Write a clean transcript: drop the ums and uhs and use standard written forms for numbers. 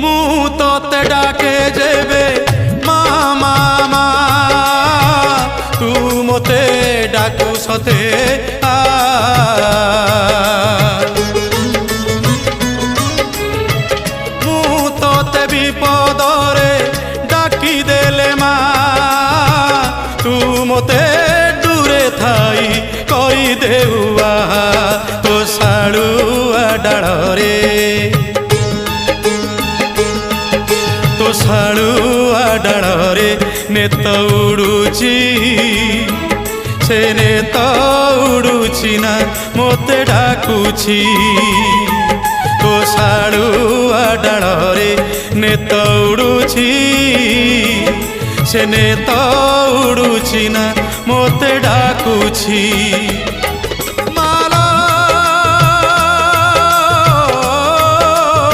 मु तोते डाके जेबे मामा मा तू मोते डाकू सते आ मु तोते विपदरे डाकी देले मा तू मोते दूरे थाई कई देउआ तो साड़ुआ डाड़े तो साड़ुआ डाड़े नेत उड़ुची से नेत उड़ुची ना मोते डाकुची तो साड़ुआ डाड़े नेत उड़ुची से नेत उड़ुची ना मोते डाकुची।